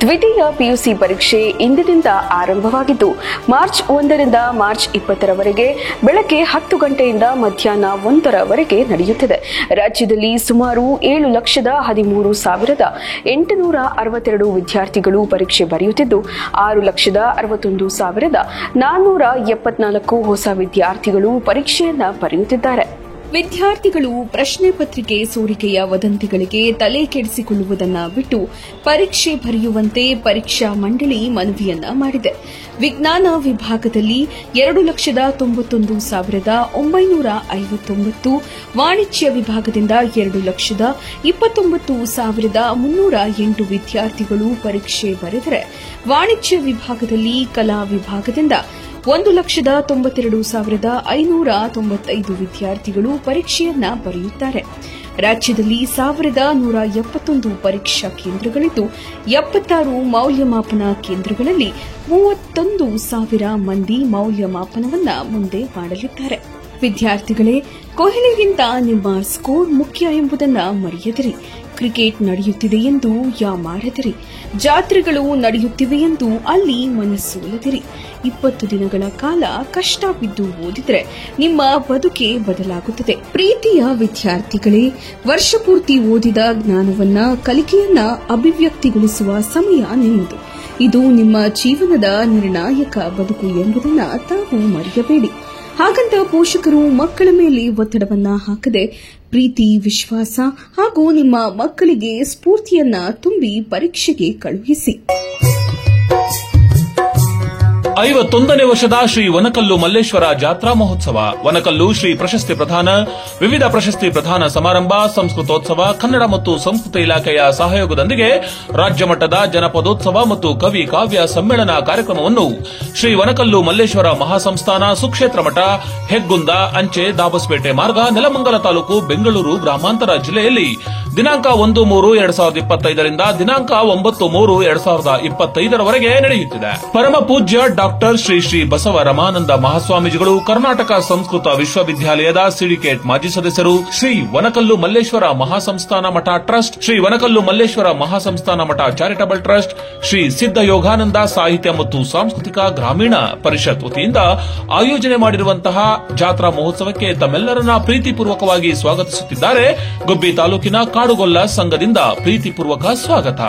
ದ್ವಿತೀಯ ಪಿಯುಸಿ ಪರೀಕ್ಷೆ ಇಂದಿನಿಂದ ಆರಂಭವಾಗಿದ್ದು ಮಾರ್ಚ್ 1ರಿಂದ ಮಾರ್ಚ್ 20ರವರೆಗೆ ಬೆಳಗ್ಗೆ 10 ಗಂಟೆಯಿಂದ ಮಧ್ಯಾಹ್ನ 1ರವರೆಗೆ ನಡೆಯುತ್ತಿದೆ. ರಾಜ್ಯದಲ್ಲಿ ಸುಮಾರು 7,13,862 ವಿದ್ಯಾರ್ಥಿಗಳು ಪರೀಕ್ಷೆ ಬರೆಯುತ್ತಿದ್ದು 6,61,474 ಹೊಸ ವಿದ್ಯಾರ್ಥಿಗಳು ಪರೀಕ್ಷೆಯನ್ನ ಬರೆಯುತ್ತಿದ್ದಾರೆ. ವಿದ್ಯಾರ್ಥಿಗಳು ಪ್ರಶ್ನೆ ಪತ್ರಿಕೆ ಸೋರಿಕೆಯ ವದಂತಿಗಳಿಗೆ ತಲೆ ಕೆಡಿಸಿಕೊಳ್ಳುವುದನ್ನು ಬಿಟ್ಟು ಪರೀಕ್ಷೆ ಬರೆಯುವಂತೆ ಪರೀಕ್ಷಾ ಮಂಡಳಿ ಮನವಿಯನ್ನ ಮಾಡಿದೆ. ವಿಜ್ಞಾನ ವಿಭಾಗದಲ್ಲಿ 2,91,959, ವಾಣಿಜ್ಯ ವಿಭಾಗದಿಂದ 2,29,308 ವಿದ್ಯಾರ್ಥಿಗಳು ಪರೀಕ್ಷೆ ಬರೆದರೆ, ವಾಣಿಜ್ಯ ವಿಭಾಗದಲ್ಲಿ ಕಲಾ ವಿಭಾಗದಿಂದ 1,92,595 ವಿದ್ಯಾರ್ಥಿಗಳು ಪರೀಕ್ಷೆಯನ್ನ ಬರೆಯುತ್ತಾರೆ. ರಾಜ್ಯದಲ್ಲಿ 1,171 ಪರೀಕ್ಷಾ ಕೇಂದ್ರಗಳಿದ್ದು 76 ಮೌಲ್ಯಮಾಪನ ಕೇಂದ್ರಗಳಲ್ಲಿ 31,000 ಮಂದಿ ಮೌಲ್ಯಮಾಪನವನ್ನ ಮುಂದೆ ಮಾಡಲಿದ್ದಾರೆ. ವಿದ್ಯಾರ್ಥಿಗಳೇ, ಕೊಹ್ಲಿಗಿಂತ ನಿಮ್ಮ ಸ್ಕೋರ್ ಮುಖ್ಯ ಎಂಬುದನ್ನ ಮರೆಯದಿರಿ. ಕ್ರಿಕೆಟ್ ನಡೆಯುತ್ತಿದೆ ಎಂದು ಯಾಮಾರದಿರಿ. ಜಾತ್ರೆಗಳು ನಡೆಯುತ್ತಿವೆ ಎಂದು ಅಲ್ಲಿ ಮನಸ್ಸೋಲದಿರಿ. 20 ದಿನಗಳ ಕಾಲ ಕಷ್ಟ ಬಿದ್ದು ಓದಿದ್ರೆ ನಿಮ್ಮ ಬದುಕೆ ಬದಲಾಗುತ್ತದೆ. ಪ್ರೀತಿಯ ವಿದ್ಯಾರ್ಥಿಗಳೇ, ವರ್ಷಪೂರ್ತಿ ಓದಿದ ಜ್ಞಾನವನ್ನ, ಕಲಿಕೆಯನ್ನ ಅಭಿವ್ಯಕ್ತಿಗೊಳಿಸುವ ಸಮಯ ನಿಮ್ಮದು. ಇದು ನಿಮ್ಮ ಜೀವನದ ನಿರ್ಣಾಯಕ ಬದುಕು ಎಂಬುದನ್ನ ತಾವು ಮರೆಯಬೇಡಿ. ಹಾಗಂತ ಪೋಷಕರು ಮಕ್ಕಳ ಮೇಲೆ ಒತ್ತಡವನ್ನ ಹಾಕದೆ ಪ್ರೀತಿ, ವಿಶ್ವಾಸ ಹಾಗೂ ನಿಮ್ಮ ಮಕ್ಕಳಿಗೆ ಸ್ಫೂರ್ತಿಯನ್ನ ತುಂಬಿ ಪರೀಕ್ಷೆಗೆ ಕಳುಹಿಸಿ. 51ನೇ ವರ್ಷದ ಶ್ರೀ ವನಕಲ್ಲು ಮಲ್ಲೇಶ್ವರ ಜಾತ್ರಾ ಮಹೋತ್ಸವ, ವನಕಲ್ಲು ಶ್ರೀ ಪ್ರಶಸ್ತಿ ಪ್ರದಾನ, ವಿವಿಧ ಪ್ರಶಸ್ತಿ ಪ್ರದಾನ ಸಮಾರಂಭ, ಸಂಸ್ಕೃತೋತ್ಸವ, ಕನ್ನಡ ಮತ್ತು ಸಂಸ್ಕೃತಿ ಇಲಾಖೆಯ ಸಹಯೋಗದೊಂದಿಗೆ ರಾಜ್ಯ ಮಟ್ಟದ ಜನಪದೋತ್ಸವ ಮತ್ತು ಕವಿ ಕಾವ್ಯ ಸಮ್ಮೇಳನ ಕಾರ್ಯಕ್ರಮವನ್ನು ಶ್ರೀ ವನಕಲ್ಲು ಮಲ್ಲೇಶ್ವರ ಮಹಾಸಂಸ್ಥಾನ, ಸುಕ್ಷೇತ್ರ ಮಠ, ಹೆಗ್ಗುಂದ, ಅಂಚೆ, ದಾಬಸ್ಪೇಟೆ ಮಾರ್ಗ, ನೆಲಮಂಗಲ ತಾಲೂಕು, ಬೆಂಗಳೂರು ಗ್ರಾಮಾಂತರ ಜಿಲ್ಲೆಯಲ್ಲಿ ದಿನಾಂಕ 1-3-2025ರಿಂದ ದಿನಾಂಕ 9-3-2025ರವರೆಗೆ ನಡೆಯುತ್ತಿದೆ. ಪರಮ ಪೂಜ್ಯ ಡಾಕ್ಟರ್ ಶ್ರೀ ಶ್ರೀ ಬಸವ ರಮಾನಂದ ಮಹಾಸ್ವಾಮೀಜಿಗಳು, ಕರ್ನಾಟಕ ಸಂಸ್ಕೃತ ವಿಶ್ವವಿದ್ಯಾಲಯದ ಸಿಂಡಿಕೇಟ್ ಮಾಜಿ ಸದಸ್ಯರು, ಶ್ರೀ ವನಕಲ್ಲು ಮಲ್ಲೇಶ್ವರ ಮಹಾಸಂಸ್ಥಾನ ಮಠ ಟ್ರಸ್ಟ್, ಶ್ರೀ ವನಕಲ್ಲು ಮಲ್ಲೇಶ್ವರ ಮಹಾಸಂಸ್ಥಾನ ಮಠ ಚಾರಿಟಬಲ್ ಟ್ರಸ್ಟ್, ಶ್ರೀ ಸಿದ್ಧ ಯೋಗಾನಂದ ಸಾಹಿತ್ಯ ಮತ್ತು ಸಾಂಸ್ಕೃತಿಕ ಗ್ರಾಮೀಣ ಪರಿಷತ್ ವತಿಯಿಂದ ಆಯೋಜನೆ ಮಾಡಿರುವಂತಹ ಜಾತ್ರಾ ಮಹೋತ್ಸವಕ್ಕೆ ತಮ್ಮೆಲ್ಲರನ್ನ ಪ್ರೀತಿಪೂರ್ವಕವಾಗಿ ಸ್ವಾಗತಿಸುತ್ತಿದ್ದಾರೆ. ಗುಬ್ಬಿ ತಾಲೂಕಿನ ಕಾಡುಗೊಲ್ಲ ಸಂಘದಿಂದ ಪ್ರೀತಿಪೂರ್ವಕ ಸ್ವಾಗತ.